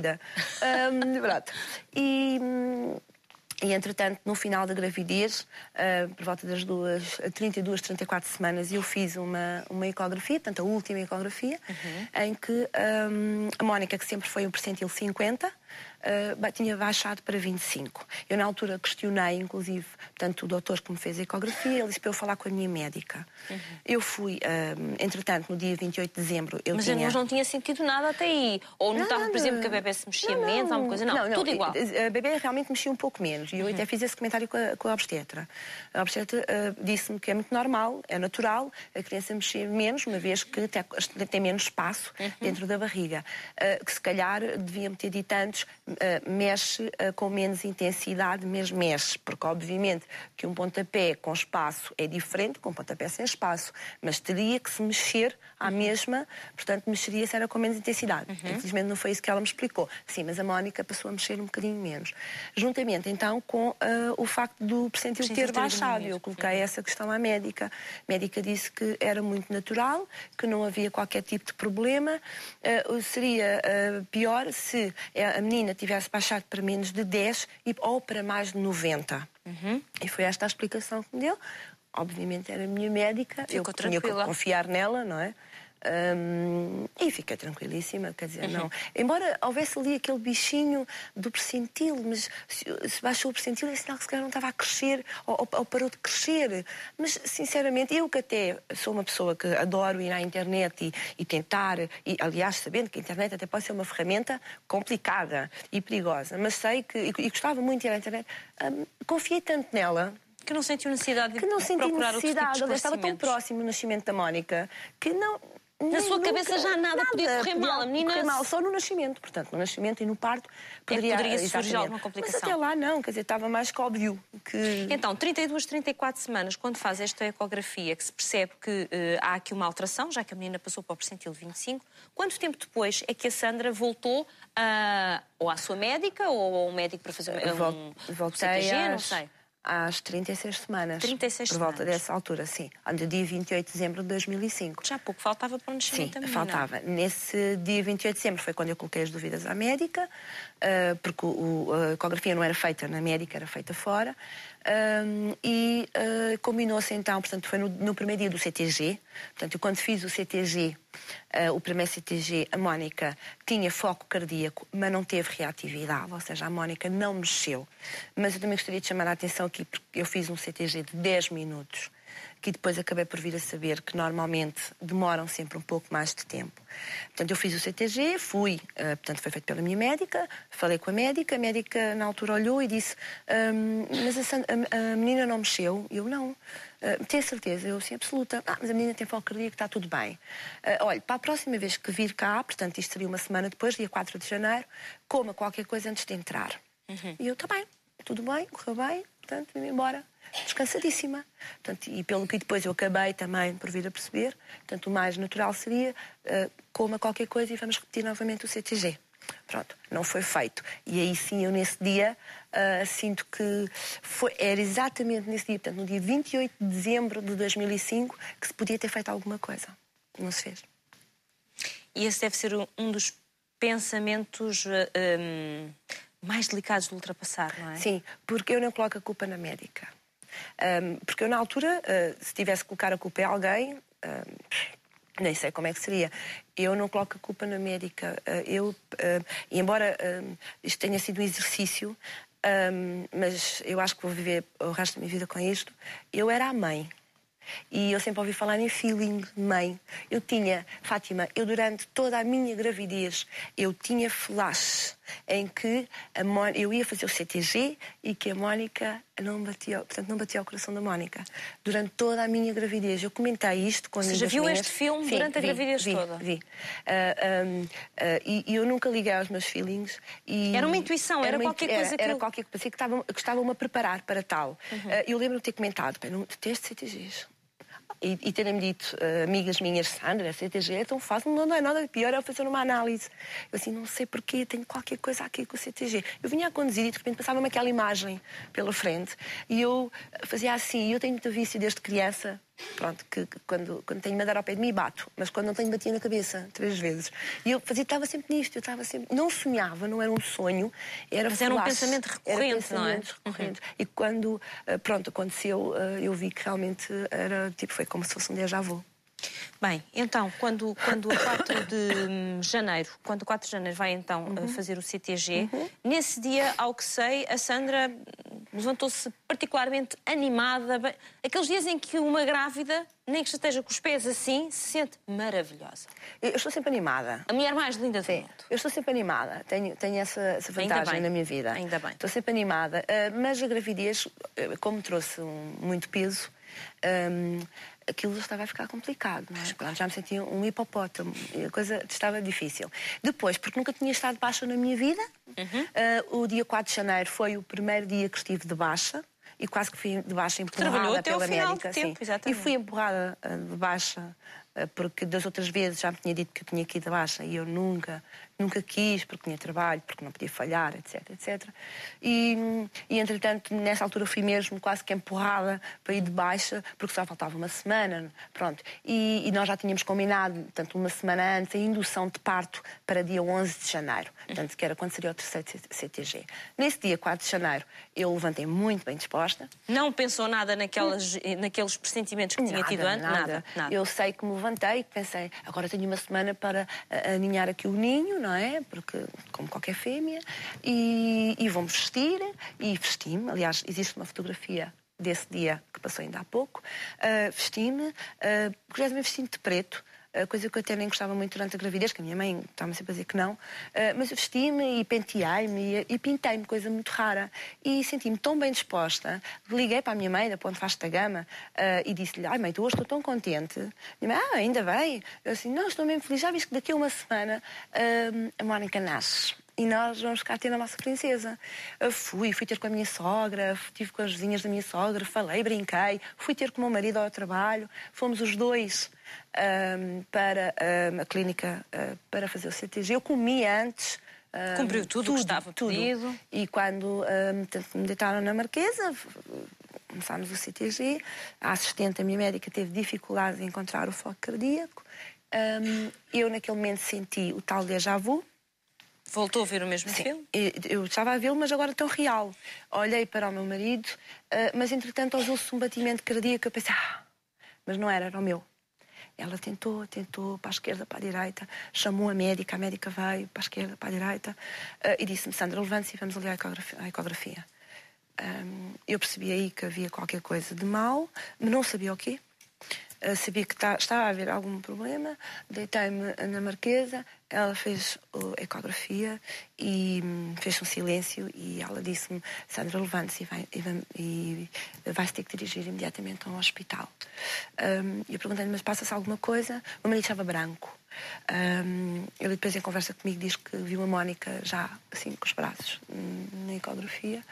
grávida. Pronto. E, entretanto, no final da gravidez, por volta das 32, 34 semanas, eu fiz uma ecografia, portanto, a última ecografia, em que a Mónica, que sempre foi um percentil 50, tinha baixado para 25. Eu, na altura, questionei, inclusive, portanto, o doutor que me fez a ecografia, ele disse para eu falar com a minha médica. Eu fui, entretanto, no dia 28 de dezembro, Mas não tinha sentido nada até aí? Ou notava, por exemplo, que a bebê se mexia menos, alguma coisa? Não, tudo igual. A bebê realmente mexia um pouco menos. E eu até fiz esse comentário com a obstetra. A obstetra disse-me que é muito normal, é natural, a criança mexer menos, uma vez que tem menos espaço dentro da barriga. Que se calhar devia-me ter dito antes, mexe com menos intensidade, mas mexe, porque obviamente que um pontapé com espaço é diferente de um pontapé sem espaço, mas teria que se mexer à mesma, portanto mexeria se era com menos intensidade. Infelizmente não foi isso que ela me explicou. Sim, mas a Mónica passou a mexer um bocadinho menos. Juntamente então com o facto do percentil ter baixado. Eu coloquei essa questão à médica. A médica disse que era muito natural, que não havia qualquer tipo de problema. Seria pior se a menina tivesse baixado para menos de 10 ou para mais de 90. E foi esta a explicação que me deu. Obviamente era a minha médica, eu tinha que confiar nela, não é? E fiquei tranquilíssima, quer dizer, não. Embora houvesse ali aquele bichinho do percentil, mas se baixou o percentil é sinal que se calhar não estava a crescer ou parou de crescer. Mas, sinceramente, eu que até sou uma pessoa que adoro ir à internet e tentar, e aliás, sabendo que a internet até pode ser uma ferramenta complicada e perigosa, mas sei que, e gostava muito de ir à internet, confiei tanto nela, que não sentiu necessidade de procurar outro tipo de esclarecimentos. Estava tão próximo do nascimento da Mónica que não... Na sua cabeça já nada podia correr mal. A menina... correr mal, só no nascimento. Portanto, no nascimento e no parto poderia surgir alguma complicação. Mas até lá não, quer dizer, estava mais que óbvio que... Então, 32, 34 semanas, quando faz esta ecografia, que se percebe que há aqui uma alteração, já que a menina passou para o percentil 25, quanto tempo depois é que a Sandra voltou ou à sua médica ou ao médico para fazer um CTG, não sei? Às 36 semanas. 36 por volta dessa altura, sim. No dia 28 de dezembro de 2005. Já pouco faltava para o nascimento da menina. Sim, faltava. Nesse dia 28 de dezembro foi quando eu coloquei as dúvidas à médica, porque a ecografia não era feita na médica, era feita fora. E combinou-se então, portanto, foi no primeiro dia do CTG. Portanto, eu quando fiz o CTG, o primeiro CTG, a Mónica tinha foco cardíaco, mas não teve reatividade, ou seja, a Mónica não mexeu. Mas eu também gostaria de chamar a atenção aqui, porque eu fiz um CTG de 10 minutos, que depois acabei por vir a saber que normalmente demoram sempre um pouco mais de tempo. Portanto, eu fiz o CTG, portanto, foi feito pela minha médica, falei com a médica na altura olhou e disse, mas a menina não mexeu? Eu, não. Tenho certeza? Eu, sim, absoluta. Mas a menina tem foco cardíaco, está tudo bem. Olha, para a próxima vez que vir cá, portanto, isto seria uma semana depois, dia 4 de janeiro, coma qualquer coisa antes de entrar. E eu, está bem, tudo bem, correu bem, portanto, vim embora. Descansadíssima. Portanto, e pelo que depois eu acabei também por vir a perceber, portanto, o mais natural seria coma qualquer coisa e vamos repetir novamente o CTG. Pronto, não foi feito. E aí sim, eu nesse dia sinto que era exatamente nesse dia, portanto, no dia 28 de dezembro de 2005, que se podia ter feito alguma coisa. Não se fez. E esse deve ser um dos pensamentos mais delicados de ultrapassar, não é? Sim, porque eu não coloco a culpa na médica. Porque eu, na altura, se tivesse que colocar a culpa em alguém, nem sei como é que seria. Eu não coloco a culpa na médica. E embora isto tenha sido um exercício, mas eu acho que vou viver o resto da minha vida com isto, eu era a mãe. E eu sempre ouvi falar em feeling de mãe. Fátima, durante toda a minha gravidez, eu tinha flash em que eu ia fazer o CTG e que a Mónica não batia ao coração da Mónica. Durante toda a minha gravidez. Eu comentei isto com as minhas amigas. Você já viu minhas... este filme durante a gravidez toda? Vi. E eu nunca liguei aos meus feelings. Era uma intuição, era qualquer coisa que... Era qualquer coisa que estavam-me a preparar para tal. Eu lembro-me de ter comentado, não teste CTGs. E terem-me dito, amigas minhas, Sandra, CTG é tão fácil, não é nada pior, é fazer uma análise. Eu assim, não sei porquê, tenho qualquer coisa aqui com o CTG. Eu vinha a conduzir e de repente passava-me aquela imagem pela frente e eu fazia assim, eu tenho muita vício desde criança, Pronto, que quando tenho madeira ao pé de mim, bato. Mas quando não tenho, batia na cabeça 3 vezes. E eu estava sempre nisto, eu estava sempre... Não sonhava, não era um sonho, era Mas era um pensamento recorrente, não é? Recorrentes. E quando, pronto, aconteceu, eu vi que realmente era, tipo, foi como se fosse um déjà vu. Bem, então, quando o 4 de janeiro, vai então fazer o CTG, nesse dia, ao que sei, a Sandra levantou-se particularmente animada. Aqueles dias em que uma grávida, nem que esteja com os pés assim, se sente maravilhosa. Eu estou sempre animada. A mulher mais linda do mundo. Eu estou sempre animada. Tenho essa vantagem na minha vida. Ainda bem. Estou sempre animada. Mas a gravidez, como trouxe muito peso, aquilo estava a ficar complicado, não é? Pronto, já me sentia um hipopótamo, a coisa estava difícil. Depois, porque nunca tinha estado de baixa na minha vida, o dia 4 de janeiro foi o primeiro dia que estive de baixa, e quase que fui de baixa empurrada pela médica. Tempo, e fui empurrada de baixa, porque das outras vezes já me tinha dito que eu tinha que ir de baixa, e eu nunca quis, porque tinha trabalho, porque não podia falhar, etc, etc. E entretanto, nessa altura fui mesmo quase que empurrada para ir de baixa, porque só faltava uma semana, pronto. E nós já tínhamos combinado, portanto, uma semana antes, a indução de parto para dia 11 de janeiro, portanto, que era quando seria o terceiro CTG. Nesse dia 4 de janeiro, eu levantei muito bem disposta. Não pensou nada naqueles pressentimentos que tinha tido antes? Nada. Eu sei que me levantei e pensei, agora tenho uma semana para aninhar aqui o ninho, não é? Porque, como qualquer fêmea, e vou-me vestir, e vesti-me. Aliás, existe uma fotografia desse dia que passou ainda há pouco. Vesti-me, curiosamente vesti-me de preto, coisa que eu até nem gostava muito durante a gravidez, que a minha mãe estava sempre a dizer que não, mas eu vesti-me e penteei-me e pintei-me, coisa muito rara. E senti-me tão bem disposta, liguei para a minha mãe, da Ponte Vasta Gama, e disse-lhe, ai mãe, tu hoje estou tão contente. Minha mãe, ainda bem. Eu assim, não, estou mesmo feliz, já viste que daqui a uma semana a Mónica nasce. E nós vamos ficar a ter a nossa princesa. Eu fui ter com a minha sogra, estive com as vizinhas da minha sogra, falei, brinquei, fui ter com o meu marido ao trabalho, fomos os dois para a clínica para fazer o CTG. Eu comi antes. Cumpriu tudo o que estava pedido. E quando me deitaram na Marquesa, começámos o CTG, a assistente, a minha médica, teve dificuldade em encontrar o foco cardíaco. Eu, naquele momento, senti o tal déjà vu. Voltou a ver o mesmo filme? Eu estava a vê-lo, mas agora tão real. Olhei para o meu marido, mas entretanto ouviu-se um batimento cardíaco. Eu pensei, mas não era o meu. Ela tentou para a esquerda, para a direita, chamou a médica veio para a esquerda, para a direita, e disse-me, Sandra, levante-se e vamos ali à ecografia. Eu percebi aí que havia qualquer coisa de mal, mas não sabia o quê. Sabia que estava a haver algum problema, deitei-me na Marquesa, ela fez a ecografia e fez um silêncio e ela disse-me, Sandra, levante-se e vai-se ter que dirigir imediatamente a um hospital. Eu perguntei-lhe, mas passa-se alguma coisa? O meu marido estava branco. Ele depois em conversa comigo diz que viu a Mónica já assim com os braços na ecografia.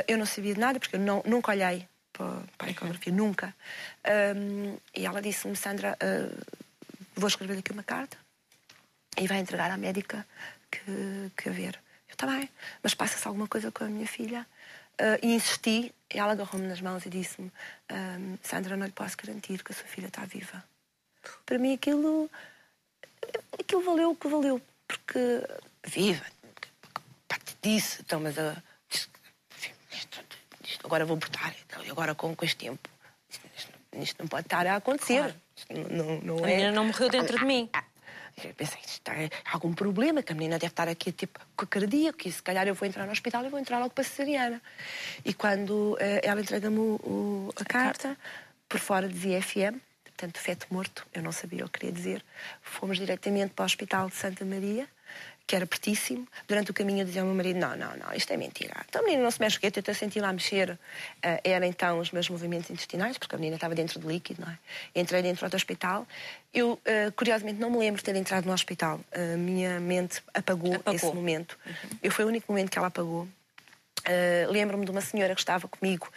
Eu não sabia de nada porque eu nunca olhei para a ecografia, nunca. E ela disse-me, Sandra, vou escrever-lhe aqui uma carta e vai entregar à médica que a ver. Eu, está bem, mas passa-se alguma coisa com a minha filha? E insisti, e ela agarrou-me nas mãos e disse-me, Sandra, não lhe posso garantir que a sua filha está viva. Para mim aquilo valeu o que valeu, porque viva, disse, então, mas agora vou botar, então, agora com este tempo. Isto não pode estar a acontecer. Claro. Não a menina não morreu dentro de mim. Eu pensei, está algum problema, que a menina deve estar aqui tipo com cardíaco, e se calhar eu vou entrar no hospital e vou entrar logo para a cesariana. E quando ela entrega-me a carta, por fora dizia FM, portanto, feto morto, eu não sabia o que queria dizer. Fomos diretamente para o Hospital de Santa Maria, que era pertíssimo. Durante o caminho eu dizia ao meu marido, não, isto é mentira. Então a menina não se mexe, eu até senti lá mexer. Era então os meus movimentos intestinais, porque a menina estava dentro do líquido, não é? Entrei dentro do hospital. Eu, curiosamente, não me lembro de ter entrado no hospital. A minha mente apagou esse momento. Eu foi o único momento que ela apagou. Lembro-me de uma senhora que estava comigo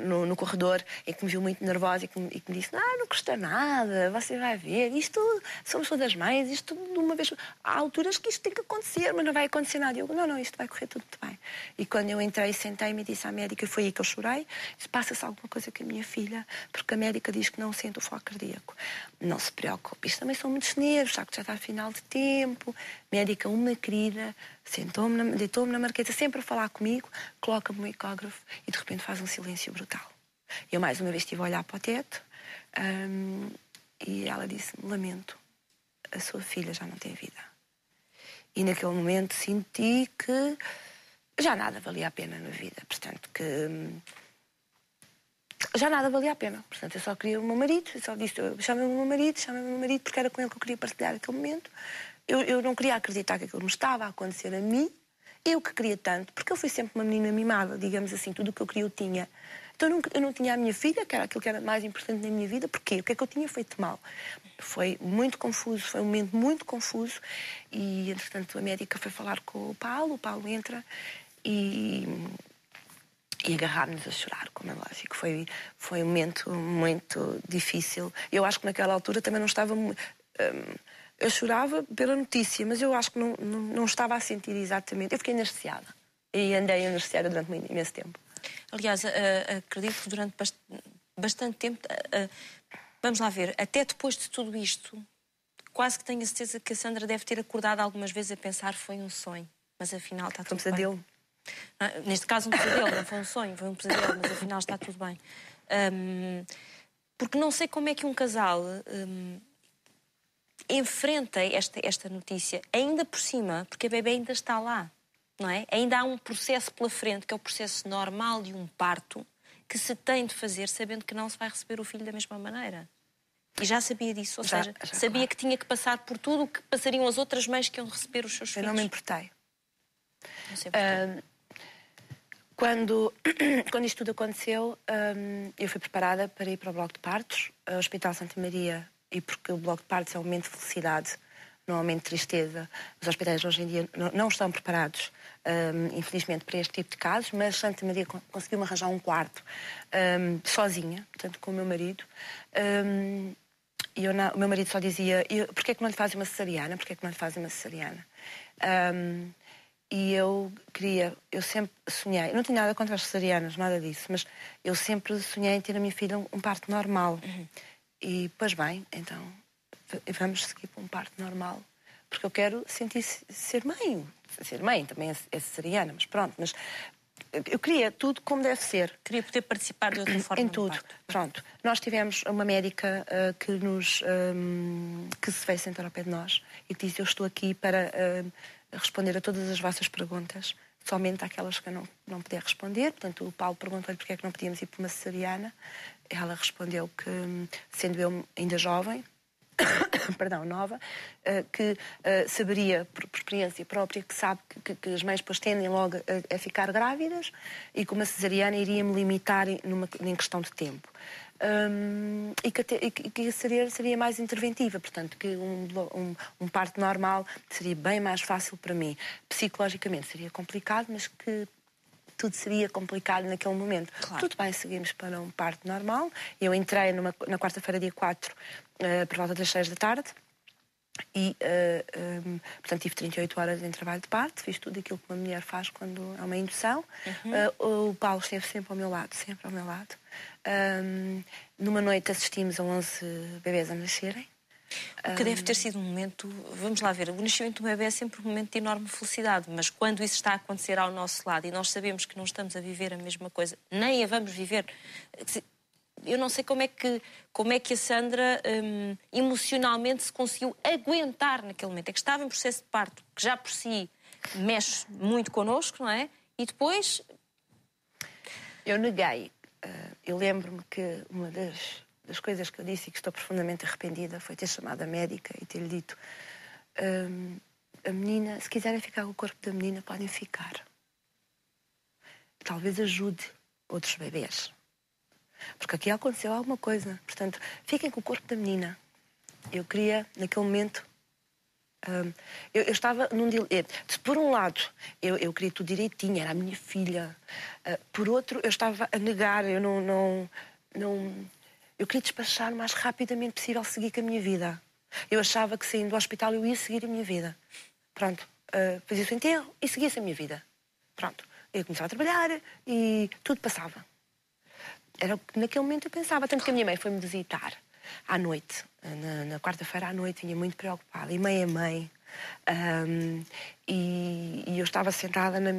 no corredor e que me viu muito nervosa e que me disse: não custa nada, você vai ver, isto somos todas mães, isto de uma vez. Há alturas que isto tem que acontecer, mas não vai acontecer nada. E eu: não, isto vai correr tudo muito bem. E quando eu entrei, sentei-me e disse à médica, foi aí que eu chorei: se passa-se alguma coisa com a minha filha, porque a médica diz que não sente o foco cardíaco. Não se preocupe, isto também são muitos nervos, sabe que já está a final de tempo. Médica, uma querida, sentou-me, deitou-me na marquesa, sempre a falar comigo, coloca-me o ecógrafo e de repente faz um silêncio brutal. Eu mais uma vez estive a olhar para o teto e ela disse-me: lamento, a sua filha já não tem vida. E naquele momento senti que já nada valia a pena na vida. Portanto, que já nada valia a pena. Portanto, eu só queria o meu marido, eu só disse: chama-me o meu marido, porque era com ele que eu queria partilhar aquele momento. Eu não queria acreditar que aquilo me estava a acontecer a mim. Eu que queria tanto, porque eu fui sempre uma menina mimada, digamos assim, tudo o que eu queria eu tinha. Então eu não tinha a minha filha, que era aquilo que era mais importante na minha vida. Porquê? O que é que eu tinha feito mal? Foi muito confuso, foi um momento muito confuso. E, entretanto, a médica foi falar com o Paulo entra e agarrar-nos a chorar, como é lógico. Foi um momento muito difícil. Eu acho que naquela altura também não estava... eu chorava pela notícia, mas eu acho que não estava a sentir exatamente. Eu fiquei anestesiada. E andei anestesiada durante imenso tempo. Aliás, acredito que durante bastante tempo... vamos lá ver, até depois de tudo isto, quase que tenho a certeza que a Sandra deve ter acordado algumas vezes a pensar: foi um sonho, mas afinal está tudo bem. Foi um pesadelo. Neste caso um pesadelo, não foi um sonho, foi um pesadelo, mas afinal está tudo bem. Porque não sei como é que um casal... enfrenta esta notícia, ainda por cima, porque a bebê ainda está lá, não é? Ainda há um processo pela frente, que é o processo normal de um parto, que se tem de fazer sabendo que não se vai receber o filho da mesma maneira. E já sabia disso, ou seja, sabia, claro, que tinha que passar por tudo o que passariam as outras mães que iam receber os seus filhos. Eu não me importei. Não se importou. Quando isto tudo aconteceu, eu fui preparada para ir para o bloco de partos, ao Hospital Santa Maria. E porque o bloco de partos é um momento de felicidade, não é um momento de tristeza. Os hospitais hoje em dia não estão preparados, infelizmente, para este tipo de casos, mas Santa Maria conseguiu-me arranjar um quarto sozinha, portanto, com o meu marido. E o meu marido só dizia: porquê é que não lhe fazem uma cesariana? Porquê é que não lhe fazem uma cesariana? E eu sempre sonhei, eu não tinha nada contra as cesarianas, nada disso, mas eu sempre sonhei em ter a minha filha um parto normal. E, pois bem, então vamos seguir para um parto normal, porque eu quero sentir ser mãe. Ser mãe também é cesariana, mas pronto. Mas eu queria tudo como deve ser. Queria poder participar de outra forma. Em tudo. Pronto. Nós tivemos uma médica que se veio sentar ao pé de nós e que disse: eu estou aqui para responder a todas as vossas perguntas, somente aquelas que eu não puder responder. Portanto, o Paulo perguntou-lhe porque é que não podíamos ir para uma cesariana. Ela respondeu que, sendo eu ainda jovem, nova, que saberia, por experiência própria, que sabe que as mães depois tendem logo a ficar grávidas e que uma cesariana iria-me limitar em questão de tempo. E que a seria mais interventiva, portanto, que um parto normal seria bem mais fácil para mim. Psicologicamente seria complicado, mas que tudo seria complicado naquele momento. Claro. Tudo bem, seguimos para um parto normal. Eu entrei na quarta-feira, dia 4, por volta das 6 da tarde. E, portanto, tive 38 horas em trabalho de parto. Fiz tudo aquilo que uma mulher faz quando há uma indução. O Paulo esteve sempre ao meu lado, numa noite assistimos a 11 bebés a nascerem. O que deve ter sido um momento... Vamos lá ver, o nascimento do bebê é sempre um momento de enorme felicidade, mas quando isso está a acontecer ao nosso lado e nós sabemos que não estamos a viver a mesma coisa, nem a vamos viver... Eu não sei como é que a Sandra emocionalmente se conseguiu aguentar naquele momento. É que estava em processo de parto, que já por si mexe muito connosco, não é? E depois... Eu neguei. Eu lembro-me que uma das coisas que eu disse e que estou profundamente arrependida foi ter chamado a médica e ter-lhe dito: a menina, se quiserem ficar com o corpo da menina, podem ficar. Talvez ajude outros bebés. Porque aqui aconteceu alguma coisa. Portanto, fiquem com o corpo da menina. Eu queria, naquele momento, Eu estava num dilema. Por um lado, eu queria tudo direitinho, era a minha filha. Por outro, eu estava a negar, eu não... Eu queria despachar o mais rapidamente possível, seguir com a minha vida. Eu achava que saindo do hospital eu ia seguir a minha vida. Pronto, fazia-se o enterro e seguia-se a minha vida. Pronto, eu começava a trabalhar e tudo passava. Era o que naquele momento eu pensava, tanto que a minha mãe foi-me visitar à noite, na quarta-feira à noite, vinha muito preocupada, e mãe é mãe. E eu estava sentada na